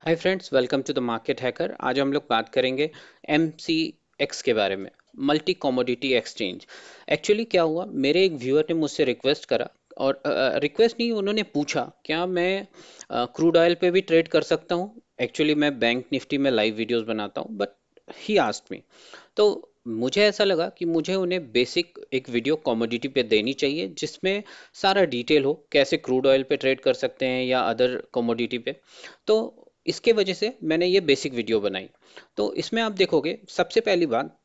Hi friends, welcome to the market hacker. आज हम लोग बात करेंगे MCX के बारे में, मल्टी कमोडिटी एक्सचेंज। एक्चुअली क्या हुआ, मेरे एक व्यूअर ने मुझसे रिक्वेस्ट करा, और रिक्वेस्ट नहीं, उन्होंने पूछा क्या मैं क्रूड ऑयल पे भी ट्रेड कर सकता हूँ। एक्चुअली मैं बैंक निफ्टी में लाइव वीडियोस बनाता हूँ, बट ही आस्क्ड मी। तो मुझे ऐसा लगा कि मुझे उन्हें बेसिक एक वीडियो कमोडिटी पे देनी चाहिए जिसमें सारा डिटेल हो, कैसे क्रूड ऑयल पे ट्रेड कर सकते हैं या अदर कमोडिटी पे। तो इसके वजह से मैंने ये बेसिक वीडियो बनाई। तो इसमें आप देखोगे, सबसे पहली बात,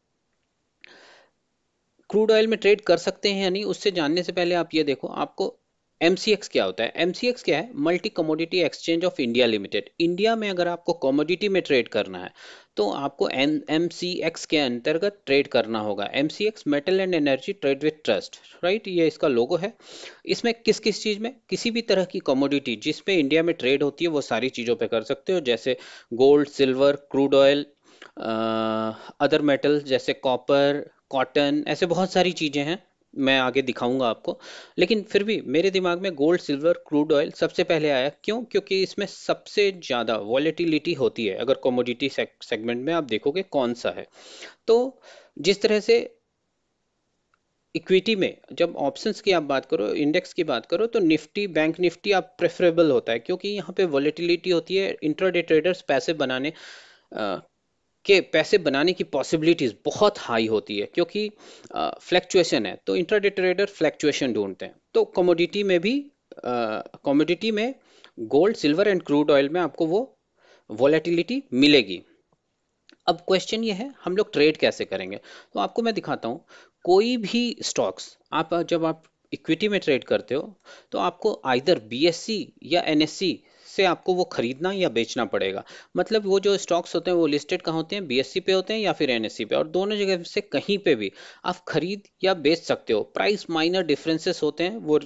क्रूड ऑयल में ट्रेड कर सकते हैं या नहीं, उससे जानने से पहले आप ये देखो, आपको MCX क्या होता है। MCX क्या है? Multi commodity exchange of India limited. India में अगर आपको कमोडिटी में ट्रेड करना है तो आपको MCX के अंतर्गत ट्रेड करना होगा। MCX metal and energy trade with trust, right, ये इसका लोगो है। इसमें किस किस चीज में, किसी भी तरह की कमोडिटी जिसपे इंडिया में ट्रेड होती है वो सारी चीजों पे कर सकते हो, जैसे gold, silver, crude oil, other metal जैसे कॉपर, कॉटन, ऐसे बहुत सारी चीजें हैं, मैं आगे दिखाऊंगा आपको। लेकिन फिर भी मेरे दिमाग में गोल्ड, सिल्वर, क्रूड ऑयल सबसे पहले आया। क्यों? क्योंकि इसमें सबसे ज्यादा वॉलेटिलिटी होती है। अगर कमोडिटी सेगमेंट में आप देखोगे कौन सा है, तो जिस तरह से इक्विटी में जब ऑप्शंस की आप बात करो, इंडेक्स की बात करो, तो निफ्टी, बैंक निफ्टी आप प्रेफरेबल होता है, क्योंकि यहाँ पे वॉलेटिलिटी होती है। इंट्राडे ट्रेडर्स पैसे बनाने की पॉसिबिलिटीज बहुत हाई होती है, क्योंकि फ्लैक्चुएशन है, तो इंट्राडे ट्रेडर फ्लैक्चुएशन ढूंढते हैं। तो कमोडिटी में gold, silver and crude oil में आपको वो वॉलेटिलिटी मिलेगी। अब क्वेश्चन ये है, हम लोग ट्रेड कैसे करेंगे? तो आपको मैं दिखाता हूँ। कोई भी स्टॉक्स जब आप इक्विटी में ट्रेड करते हो तो आपको आइदर BSE या NSE से आपको वो खरीदना या बेचना पड़ेगा। मतलब वो जो स्टॉक्स होते हैं वो लिस्टेड कहाँ होते हैं? BSE पे होते हैं या फिर NSE पे, और दोनों जगह से कहीं पे भी आप खरीद या बेच सकते हो। प्राइस माइनर डिफरेंसेस होते हैं, वो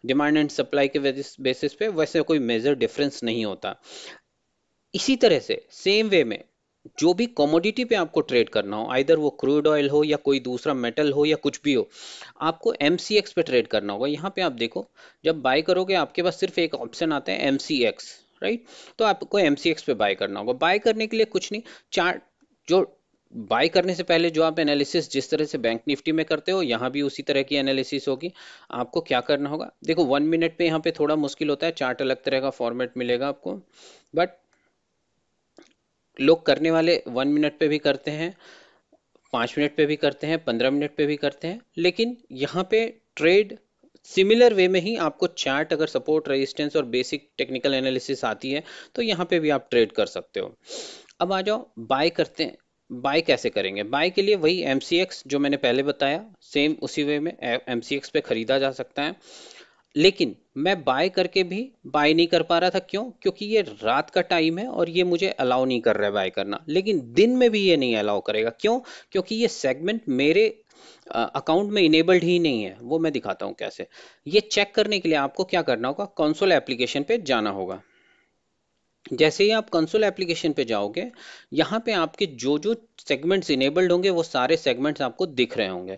डिमांड एंड सप्लाई के बेसिस पे, वैसे कोई मेजर डिफरेंस नहीं होता। इसी तरह से सेम वे में जो भी कमोडिटी पे आपको ट्रेड करना हो, आइदर वो क्रूड ऑयल हो या कोई दूसरा मेटल हो या कुछ भी हो, आपको MCX पे ट्रेड करना होगा। यहाँ पे आप देखो, जब बाय करोगे आपके पास सिर्फ एक ऑप्शन आता है MCX, राइट। तो आपको MCX पे बाय करना होगा। बाय करने के लिए कुछ नहीं, चार्ट जो बाय करने से पहले जो आप एनालिसिस जिस तरह से बैंक निफ्टी में करते हो, यहाँ भी उसी तरह की एनालिसिस होगी। आपको क्या करना होगा, देखो 1 मिनट पे यहाँ पे थोड़ा मुश्किल होता है, चार्ट अलग तरह का फॉर्मेट मिलेगा आपको, बट लोग करने वाले 1 मिनट पे भी करते हैं, 5 मिनट पे भी करते हैं, 15 मिनट पे भी करते हैं। लेकिन यहाँ पे ट्रेड सिमिलर वे में ही आपको चार्ट, अगर सपोर्ट, रेजिस्टेंस और बेसिक टेक्निकल एनालिसिस आती है तो यहाँ पे भी आप ट्रेड कर सकते हो। अब आ जाओ, बाय करते हैं। बाय कैसे करेंगे? बाय के लिए वही MCX जो मैंने पहले बताया, सेम उसी वे में MCX पे खरीदा जा सकता है। लेकिन मैं बाय करके भी बाय नहीं कर पा रहा था। क्यों? क्योंकि ये रात का टाइम है और ये मुझे अलाउ नहीं कर रहा है बाय करना। लेकिन दिन में भी ये नहीं अलाउ करेगा। क्यों? क्योंकि ये सेगमेंट मेरे अकाउंट में इनेबल्ड ही नहीं है। वो मैं दिखाता हूँ कैसे। ये चेक करने के लिए आपको क्या करना होगा, कंसोल एप्लीकेशन पे जाना होगा। जैसे ही आप कंसोल एप्लीकेशन पे जाओगे, यहाँ पे आपके जो जो सेगमेंट्स इनेबल्ड होंगे वो सारे सेगमेंट्स आपको दिख रहे होंगे।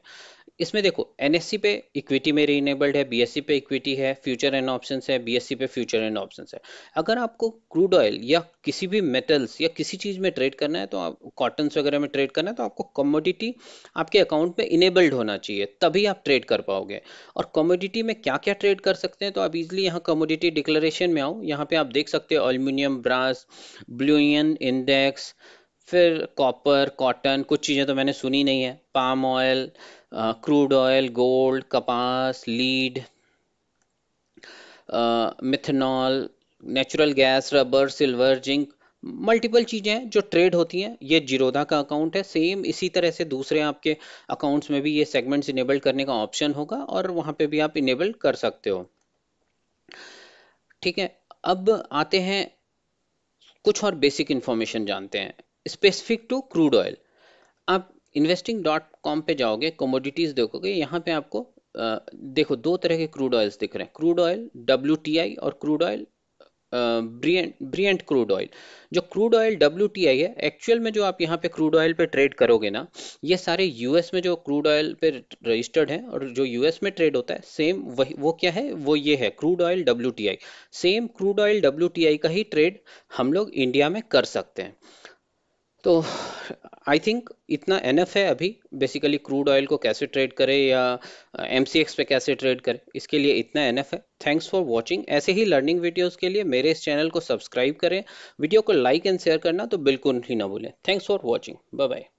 इसमें देखो, NSE पे इक्विटी मेरी इनेबल्ड है, BSE पे इक्विटी है, फ्यूचर एंड ऑप्शंस है, BSE पे फ्यूचर एंड ऑप्शंस है। अगर आपको क्रूड ऑयल या किसी भी मेटल्स या किसी चीज में ट्रेड करना है, तो आप कॉटन्स वगैरह में ट्रेड करना है, तो आपको कमोडिटी आपके अकाउंट में इनेबल्ड होना चाहिए, तभी आप ट्रेड कर पाओगे। और कमोडिटी में क्या क्या ट्रेड कर सकते हैं, तो आप इजिली यहाँ कमोडिटी डिक्लेरेशन में आओ। यहाँ पे आप देख सकते हो एल्यूमिनियम, ब्रास, बुलियन इंडेक्स, फिर कॉपर, कॉटन, कुछ चीज़ें तो मैंने सुनी नहीं है, palm oil, crude oil, gold, कपास, lead, methanol, natural gas, rubber, silver, zinc, multiple चीजें हैं जो ट्रेड होती हैं। ये जीरोधा का अकाउंट है। सेम इसी तरह से दूसरे आपके अकाउंट्स में भी ये सेगमेंट्स इनेबल करने का ऑप्शन होगा, और वहां पे भी आप इनेबल कर सकते हो। ठीक है, अब आते हैं, कुछ और बेसिक इंफॉर्मेशन जानते हैं स्पेसिफिक टू क्रूड ऑयल। आप investing.com पे जाओगे, कमोडिटीज देखोगे, यहाँ पे आपको देखो दो तरह के क्रूड ऑयल्स दिख रहे हैं, क्रूड ऑयल WTI और क्रूड ऑयल ब्रियंट क्रूड ऑयल। जो क्रूड ऑयल WTI है, एक्चुअल में जो आप यहाँ पे क्रूड ऑयल पे ट्रेड करोगे ना, ये सारे यूएस में जो क्रूड ऑयल पे रजिस्टर्ड है और जो यूएस में ट्रेड होता है, सेम वही वो क्या है, वो ये है crude oil WTI। Same crude oil WTI का ही ट्रेड हम लोग इंडिया में कर सकते हैं। तो आई थिंक इतना एनफ है अभी, बेसिकली क्रूड ऑयल को कैसे ट्रेड करें या MCX पे कैसे ट्रेड करें, इसके लिए इतना एनफ है। Thanks for watching. ऐसे ही लर्निंग वीडियोस के लिए मेरे इस चैनल को सब्सक्राइब करें, वीडियो को लाइक एंड शेयर करना तो बिल्कुल ही ना भूलें। Thanks for watching, bye bye.